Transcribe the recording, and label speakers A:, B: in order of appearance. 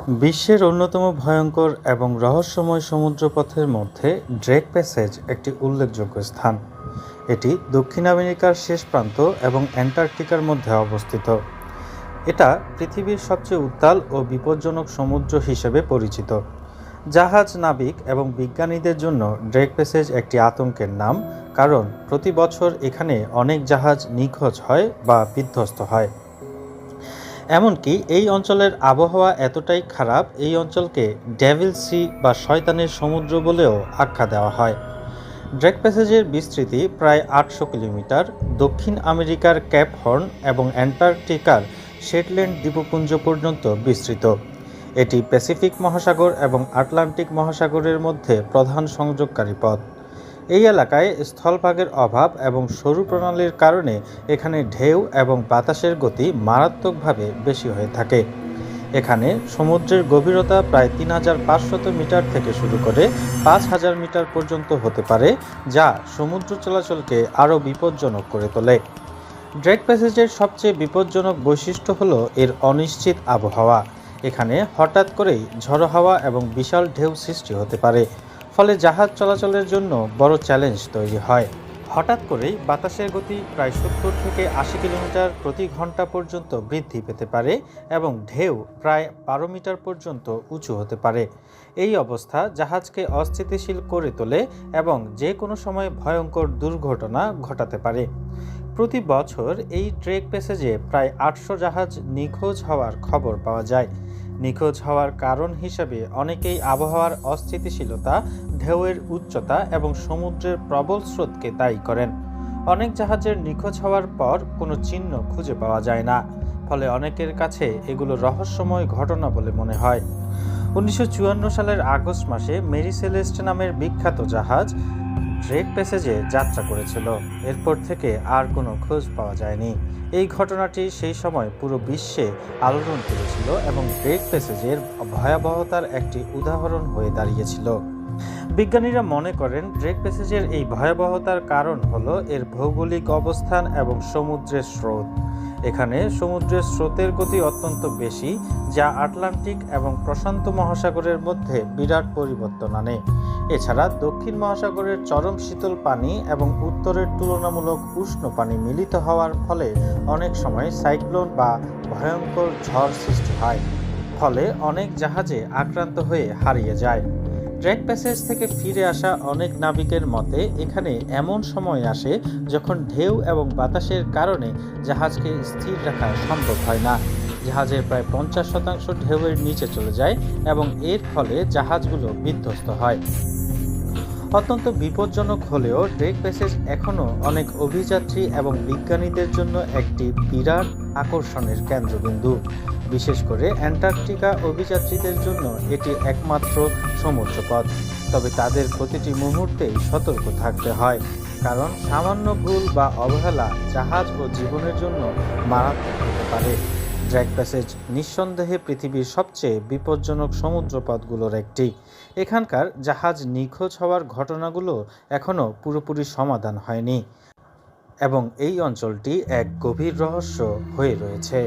A: বিশ্বের অন্যতম ভয়ঙ্কর এবং রহস্যময় সমুদ্রপথের মধ্যে ড্রেক প্যাসেজ একটি উল্লেখযোগ্য স্থান। এটি দক্ষিণ আমেরিকার শেষ প্রান্ত এবং অ্যান্টার্কটিকার মধ্যে অবস্থিত। এটা পৃথিবীর সবচেয়ে উত্তাল ও বিপজ্জনক সমুদ্র হিসেবে পরিচিত। জাহাজ নাবিক এবং বিজ্ঞানীদের জন্য ড্রেক প্যাসেজ একটি আতঙ্কের নাম, কারণ প্রতি বছর এখানে অনেক জাহাজ নিখোঁজ হয় বা বিধ্বস্ত হয়। এমনকি এই অঞ্চলের আবহাওয়া এতটাই খারাপ, এই অঞ্চলকে ডেভিল সি বা শয়তানের সমুদ্র বলেও আখ্যা দেওয়া হয়। ড্রেক প্যাসেজের বিস্তৃতি প্রায় ৮০০ কিলোমিটার, দক্ষিণ আমেরিকার ক্যাপ হর্ন এবং অ্যান্টার্কটিকার শেটল্যান্ড দ্বীপপুঞ্জ পর্যন্ত বিস্তৃত। এটি প্যাসিফিক মহাসাগর এবং আটলান্টিক মহাসাগরের মধ্যে প্রধান সংযোগকারী পথ। এই এলাকায় স্থলভাগের অভাব এবং সরু প্রণালীর কারণে এখানে ঢেউ এবং বাতাসের গতি মারাত্মকভাবে বেশি হয়ে থাকে। এখানে সমুদ্রের গভীরতা প্রায় ৩৫০০ মিটার থেকে শুরু করে ৫০০০ মিটার পর্যন্ত হতে পারে, যা সমুদ্র চলাচলকে আরও বিপজ্জনক করে তোলে। ড্রেক প্যাসেজের সবচেয়ে বিপজ্জনক বৈশিষ্ট্য হলো এর অনিশ্চিত আবহাওয়া। এখানে হঠাৎ করেই ঝড়ো হাওয়া এবং বিশাল ঢেউ সৃষ্টি হতে পারে, ফলে জাহাজ চলাচলের জন্য বড় চ্যালেঞ্জ তৈরি হয়। হঠাৎ করেই বাতাসের গতি প্রায় ৭০ থেকে ৮০ কিলোমিটার প্রতি ঘন্টা পর্যন্ত বৃদ্ধি পেতে পারে এবং ঢেউ প্রায় ১২ মিটার পর্যন্ত উঁচু হতে পারে। এই অবস্থা জাহাজকে অস্থিতিশীল করে তোলে এবং যে কোনো সময় ভয়ঙ্কর দুর্ঘটনা ঘটাতে পারে। প্রতি বছর এই ড্রেক প্যাসেজে প্রায় ৮০০ জাহাজ নিখোঁজ হওয়ার খবর পাওয়া যায়। নিখোঁজ হওয়ার কারণ হিসেবে অনেকেই আবহাওয়ার অস্থিতিশীলতা, ঢেউয়ের উচ্চতা এবং সমুদ্রের প্রবল স্রোতকে দায়ী করেন। অনেক জাহাজের নিখোঁজ হওয়ার পর কোনো চিহ্ন খুঁজে পাওয়া যায় না, ফলে অনেকের কাছে এগুলো রহস্যময় ঘটনা বলে মনে হয়। ১৯৫৪ সালের আগস্ট মাসে মেরি সেলেস্ট নামের বিখ্যাত জাহাজ ড্রেক প্যাসেজে যাত্রা করেছিল। এরপর থেকে আর কোনো খোঁজ পাওয়া যায়নি। এই ঘটনাটি সেই সময় পুরো বিশ্বে আলোড়ন তুলেছিল এবং ড্রেক প্যাসেজের ভয়াবহতার একটি উদাহরণ হয়ে দাঁড়িয়েছিল। বিজ্ঞানীরা মনে করেন ড্রেক প্যাসেজের এই ভয়াবহতার কারণ হলো এর ভৌগোলিক অবস্থান এবং সমুদ্রের স্রোত। এখানে সমুদ্রের স্রোতের গতি অত্যন্ত বেশি, যা আটলান্টিক এবং প্রশান্ত মহাসাগরের মধ্যে বিরাট পরিবর্তন আনে। এছাড়া দক্ষিণ মহাসাগরের চরম শীতল পানি এবং উত্তরের তুলনামূলক উষ্ণ পানি মিলিত হওয়ার ফলে অনেক সময় সাইক্লোন বা ভয়ঙ্কর ঝড় সৃষ্টি হয়, ফলে অনেক জাহাজে আক্রান্ত হয়ে হারিয়ে যায়। ড্রেক প্যাসেজ থেকে ফিরে আসা অনেক নাবিকের মতে এখানে এমন সময় আসে যখন ঢেউ এবং বাতাসের কারণে জাহাজকে স্থির রাখা সম্ভব হয় না। জাহাজের প্রায় ৫০% ঢেউয়ের নিচে চলে যায় এবং এর ফলে জাহাজগুলো বিধ্বস্ত হয়। অত্যন্ত বিপজ্জনক হলেও ড্রেক প্যাসেজ এখনও অনেক অভিযাত্রী এবং বিজ্ঞানীদের জন্য একটি বিরাট আকর্ষণের কেন্দ্রবিন্দু। বিশেষ করে অ্যান্টার্কটিকা অভিযাত্রীদের জন্য এটি একমাত্র সমুদ্রপথ। তবে তাদের প্রতিটি মুহূর্তেই সতর্ক থাকতে হয়, কারণ সামান্য ভুল বা অবহেলা জাহাজ ও জীবনের জন্য মারাত্মক হতে পারে। ড্রেক প্যাসেজ নিঃসন্দেহে পৃথিবীর সবচেয়ে বিপজ্জনক সমুদ্রপথগুলোর একটি। এখানকার জাহাজ নিখোঁজ হওয়ার ঘটনাগুলো এখনও পুরোপুরি সমাধান হয়নি এবং এই অঞ্চলটি এক গভীর রহস্য হয়ে রয়েছে।